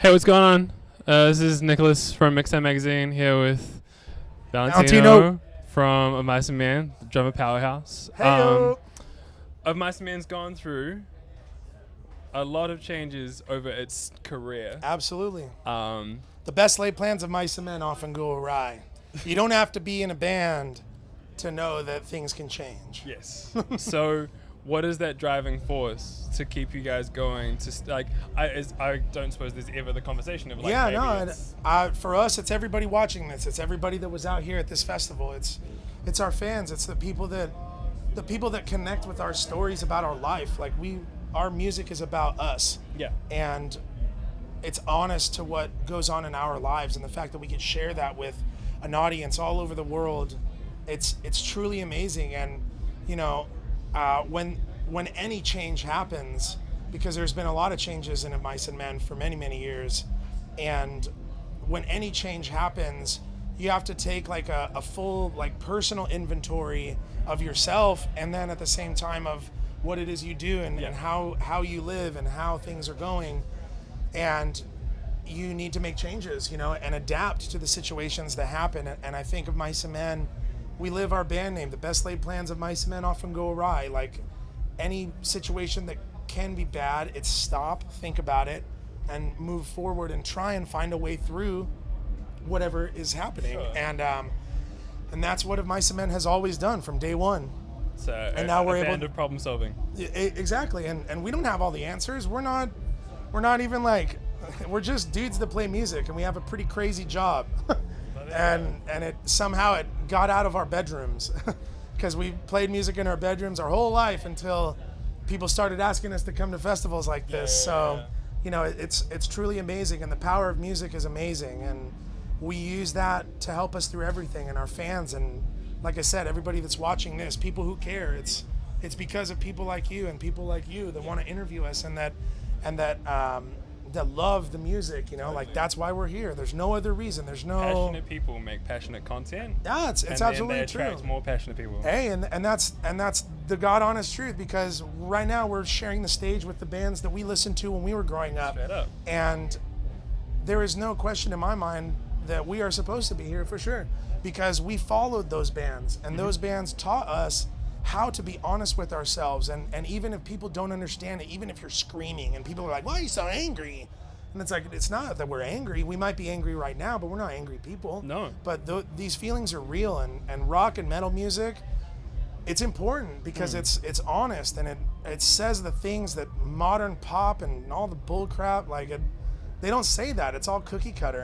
Hey, what's going on? This is Nicholas from Mixtape Magazine here with Valentino from Of Mice and Men, the drummer powerhouse. Hey-o. Of Mice and Men's gone through a lot of changes over its career. Absolutely. Um, The best laid plans of mice and men often go awry. You don't have to be in a band to know that things can change. yes. So, what is that driving force to keep you guys going? I don't suppose there's ever the conversation of like, Yeah, maybe no. And, it's- for us, it's everybody watching this. It's everybody that was out here at this festival. It's our fans. It's the people that connect with our stories about our life. Like our music is about us. yeah. And it's honest to what goes on in our lives, and the fact that we can share that with an audience all over the world, it's truly amazing. And you know, when any change happens, because there's been a lot of changes in Mice and Men for many years, and when any change happens, you have to take like a full like personal inventory of yourself, and then at the same time of what it is you do and how you live and how things are going. And you need to make changes, you know, and adapt to the situations that happen. And I think of Mice and Men, we live our band name. The best laid plans of Mice and Men often go awry. Like any situation that can be bad, it's stop, think about it, and move forward and try and find a way through whatever is happening. Sure. And that's what Of Mice and Men has always done from day one. So And now we're a able- band of problem solving. Exactly. And we don't have all the answers. We're not even like, we're just dudes that play music, and we have a pretty crazy job. and it somehow it got out of our bedrooms because we played music in our bedrooms our whole life until people started asking us to come to festivals like this. So, you know, it's truly amazing, and the power of music is amazing, and we use that to help us through everything, and our fans, and like I said, everybody that's watching this, people who care. It's because of people like you and people like you that want to interview us, and that love the music, you know, like that's why we're here. There's no other reason. There's no Passionate people make passionate content. Yeah, it's and absolutely then they true. attract more passionate people. Hey, and that's the God honest truth, because right now we're sharing the stage with the bands that we listened to when we were growing up. Straight up. And there is no question in my mind that we are supposed to be here for sure, because we followed those bands, and those bands taught us how to be honest with ourselves. And even if people don't understand it, even if you're screaming and people are like, why are you so angry? And it's like, it's not that we're angry. We might be angry right now, but we're not angry people. No. But these feelings are real, and rock and metal music, it's important because it's honest, and it says the things that modern pop and all the bull crap, like they don't say that. It's all cookie cutter,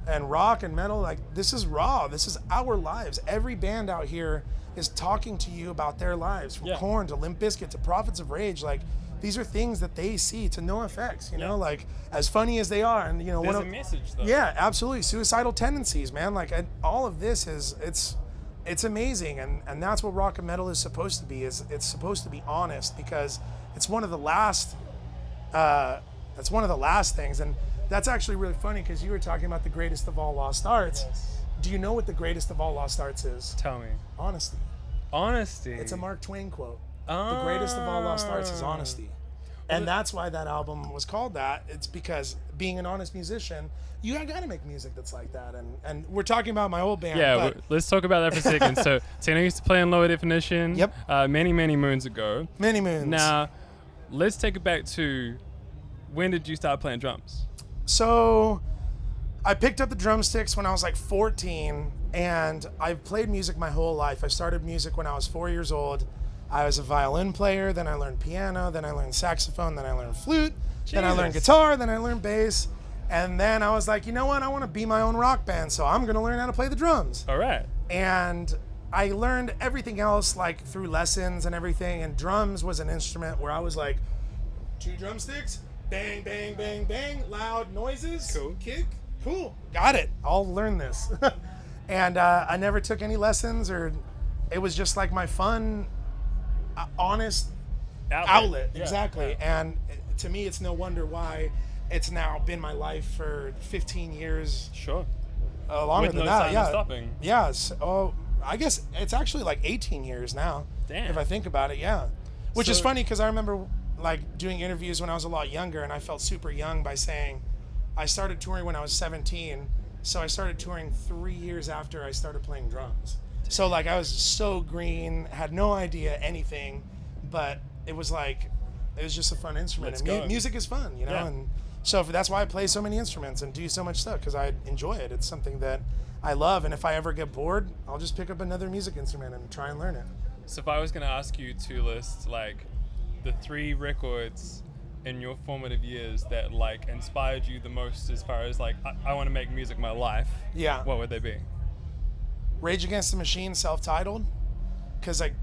and rock and metal, like this is raw. This is our lives. Every band out here is talking to you about their lives, from Korn to Limp Bizkit to Prophets of Rage. Like these are things that they see, to NoFX, you know, like as funny as they are, and you know, There's a message though. yeah, absolutely. Suicidal tendencies, man. Like all of this it's amazing, and that's what rock and metal is supposed to be. It's supposed to be honest, because it's one of the last things. And that's actually really funny, because you were talking about the greatest of all lost arts. Yes. Do you know what the greatest of all lost arts is? Tell me. Honesty. Honesty. It's a Mark Twain quote. The greatest of all lost arts is honesty. And that's why that album was called that. It's because being an honest musician, you gotta make music that's like that. And we're talking about my old band. Yeah, but let's talk about that for a second. So, Tino used to play in Lower Definition. Yep. Many moons ago. many moons. Now, let's take it back to, when did you start playing drums? So I picked up the drumsticks when I was like 14, and I've played music my whole life. I started music when I was 4 years old. I was a violin player, then I learned piano, then I learned saxophone, then I learned flute, then I learned Jesus. guitar, then I learned bass. And then I was like, you know what? I want to be my own rock band, so I'm going to learn how to play the drums. All right. And I learned everything else like through lessons and everything, and drums was an instrument where I was like, 2 drumsticks, bang, bang, bang, bang, loud noises, Cool. kick, cool, got it, I'll learn this. And I never took any lessons, or it was just like my fun, honest outlet. Yeah, Exactly. yeah. And to me, it's no wonder why it's now been my life for 15 years, Sure. longer With than no that. sign of Yeah. stopping. Yes. Oh, I guess it's actually like 18 years now. Damn. If I think about it, yeah. Which is So- funny, because I remember like doing interviews when I was a lot younger, and I felt super young by saying, I started touring when I was 17, so I started touring 3 years after I started playing drums. So like I was so green, had no idea anything, but it was just a fun instrument. Let's And go. music is fun, you know. Yeah. And so that's why I play so many instruments and do so much stuff, because I enjoy it. It's something that I love, and if I ever get bored, I'll just pick up another music instrument and try and learn it. So if I was going to ask you to list like the 3 records in your formative years that like inspired you the most, as far as like I want to make music my life, Yeah. what would they be? Rage Against the Machine, self-titled, because I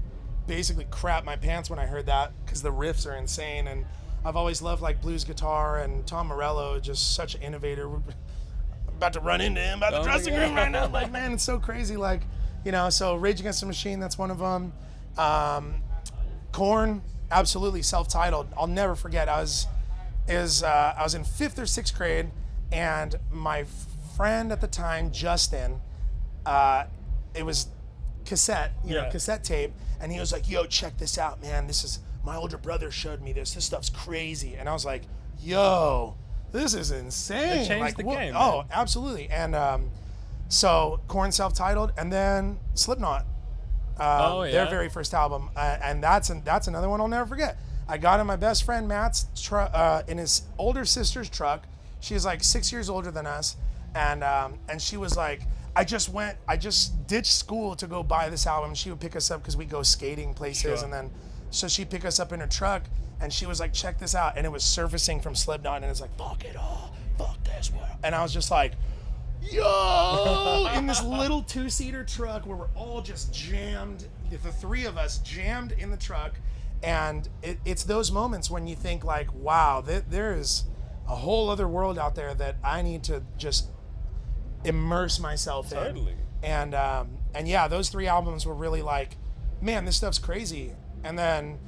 basically crap my pants when I heard that, because the riffs are insane, and I've always loved like blues guitar, and Tom Morello, just such an innovator. I'm about to run into him by the Oh my dressing God. room right now. Like, man, it's so crazy. Like, you know, so Rage Against the Machine, that's one of them. Korn, absolutely self-titled. I'll never forget. I was in 5th or 6th grade, and my friend at the time, Justin, it was cassette, Yeah. cassette tape, and he was like, "Yo, check this out, man. This is my older brother showed me this. This stuff's crazy." And I was like, "Yo, this is insane!" It changed like, the what- game, Oh, man. absolutely. And so Korn self-titled, and then Slipknot. Oh, yeah. Their very first album, and that's another one I'll never forget. I got in my best friend Matt's in his older sister's truck. She's like 6 years older than us, and she was like, I just ditched school to go buy this album. She would pick us up because we go skating places, Sure. and then so she'd pick us up in her truck, and she was like, check this out, and it was Surfacing from Slipknot, and it's like, fuck it all, fuck this world, and I was just like, yo, in this little 2-seater truck where we're all just jammed, the 3 of us jammed in the truck. And it's those moments when you think like, wow, there is a whole other world out there that I need to just immerse myself in. Totally. And yeah, those 3 albums were really like, man, this stuff's crazy. And then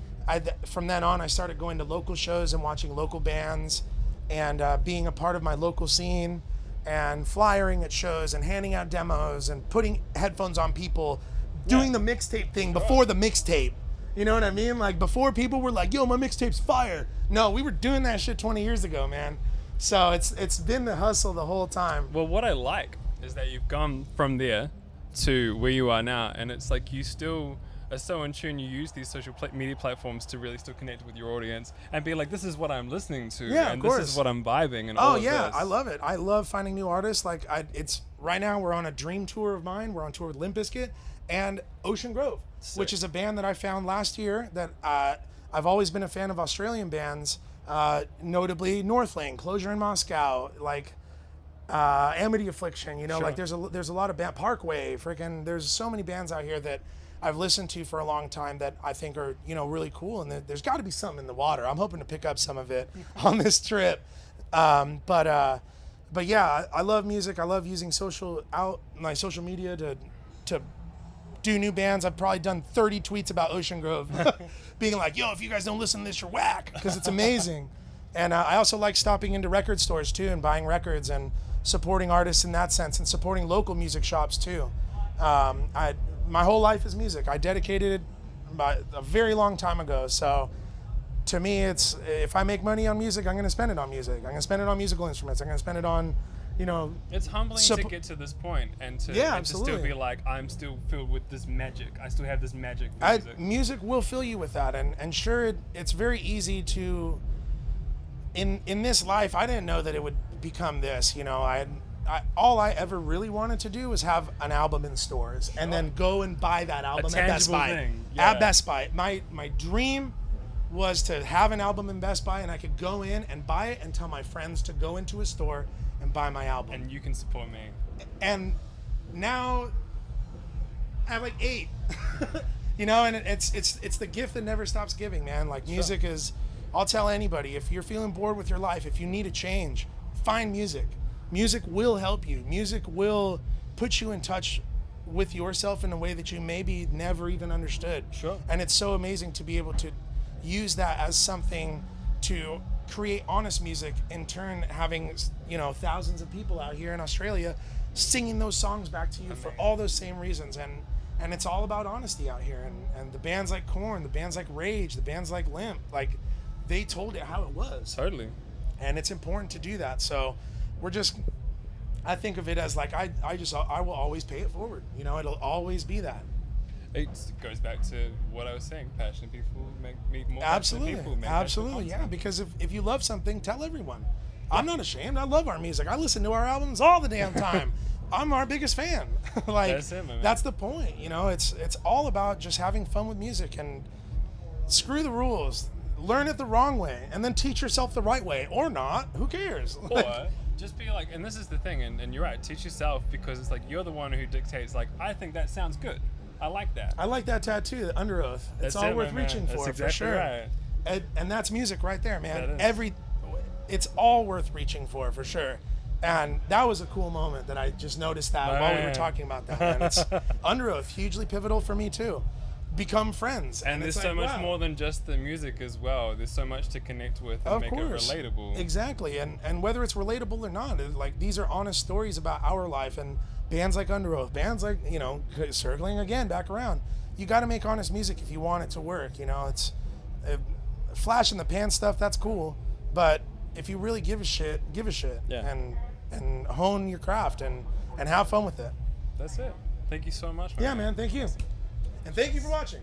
from then on, I started going to local shows and watching local bands, and being a part of my local scene, and flyering at shows and handing out demos and putting headphones on people, doing the mixtape thing before the mixtape. You know what I mean? Like, before people were like, yo, my mixtape's fire. No, we were doing that shit 20 years ago, man. So it's been the hustle the whole time. Well, what I like is that you've gone from there to where you are now, and it's like you still are so in tune. You use these social media platforms to really still connect with your audience and be like, this is what I'm listening to, Yeah, and of this course. is what I'm vibing, and all Oh of yeah, this. I love it. I love finding new artists. Like it's right now we're on a dream tour of mine. We're on tour with Limp Bizkit and Ocean Grove, which is a band that I found last year. That I've always been a fan of Australian bands, notably Northlane, Closure in Moscow, like Amity Affliction. You know, Sure. like there's a lot of band, Parkway, freaking. There's so many bands out here that I've listened to for a long time that I think are, you know, really cool, and there's got to be something in the water. I'm hoping to pick up some of it on this trip. But yeah, I love music. I love using my social media to do new bands. I've probably done 30 tweets about Ocean Grove, being like, yo, if you guys don't listen to this, you're whack, because it's amazing. And I also like stopping into record stores too and buying records and supporting artists in that sense, and supporting local music shops too. My whole life is music. I dedicated it a very long time ago. So to me, it's, if I make money on music, I'm going to spend it on music. I'm going to spend it on musical instruments. I'm going to spend it on, you know. It's humbling to get to this point and to, Yeah, and to still absolutely. be like, I'm still filled with this magic. I still have this magic for music. Music will fill you with that, and sure, it's very easy to. In this life, I didn't know that it would become this. You know, all I ever really wanted to do was have an album in stores, and then go and buy that album at Best tangible Buy. thing, yeah. At Best Buy, my dream was to have an album in Best Buy, and I could go in and buy it and tell my friends to go into a store and buy my album. And you can support me. And now I have like 8. You know, and it's the gift that never stops giving, man. Like, music is, I'll tell anybody, if you're feeling bored with your life, if you need a change, find music. Music will help you. Music will put you in touch with yourself in a way that you maybe never even understood. Sure. And it's so amazing to be able to use that as something to create honest music, in turn having, you know, thousands of people out here in Australia singing those songs back to you for all those same reasons. And it's all about honesty out here. And the bands like Korn, the bands like Rage, the bands like Limp, like, they told it how it was. Totally. And it's important to do that. So we're just, I think of it as like I will always pay it forward. You know, it'll always be that. It goes back to what I was saying. Passionate people meet more Absolutely, passionate people. Make absolutely, passionate yeah. content. Because if you love something, tell everyone. I'm not ashamed. I love our music. I listen to our albums all the damn time. I'm our biggest fan. Like That's it, man. that's the point. You know, it's all about just having fun with music and screw the rules. Learn it the wrong way and then teach yourself the right way, or not. Who cares? Or just be like, and this is the thing, and you're right, teach yourself, because it's like you're the one who dictates, like, I think that sounds good. I like that. I like that tattoo, Under Oath. It's That's all it, worth my man. reaching That's for exactly sure. right. And that's music right there, man. That is. It's all worth reaching for sure. And that was a cool moment that I just noticed that while we were Man. talking about that. Man. It's Under Oath, hugely pivotal for me too. Become friends. And there's it's so like, much wow. more than just the music as well. There's so much to connect with and Of make course. it relatable. Exactly. And whether it's relatable or not, like these are honest stories about our life, and bands like Under Oath, bands like, you know, circling again back around. You got to make honest music if you want it to work. You know, it's flash in the pan stuff. That's cool, but if you really give a shit, Yeah. and hone your craft and have fun with it. That's it. Thank you so much. Yeah, man. Thank you, and thank you for watching.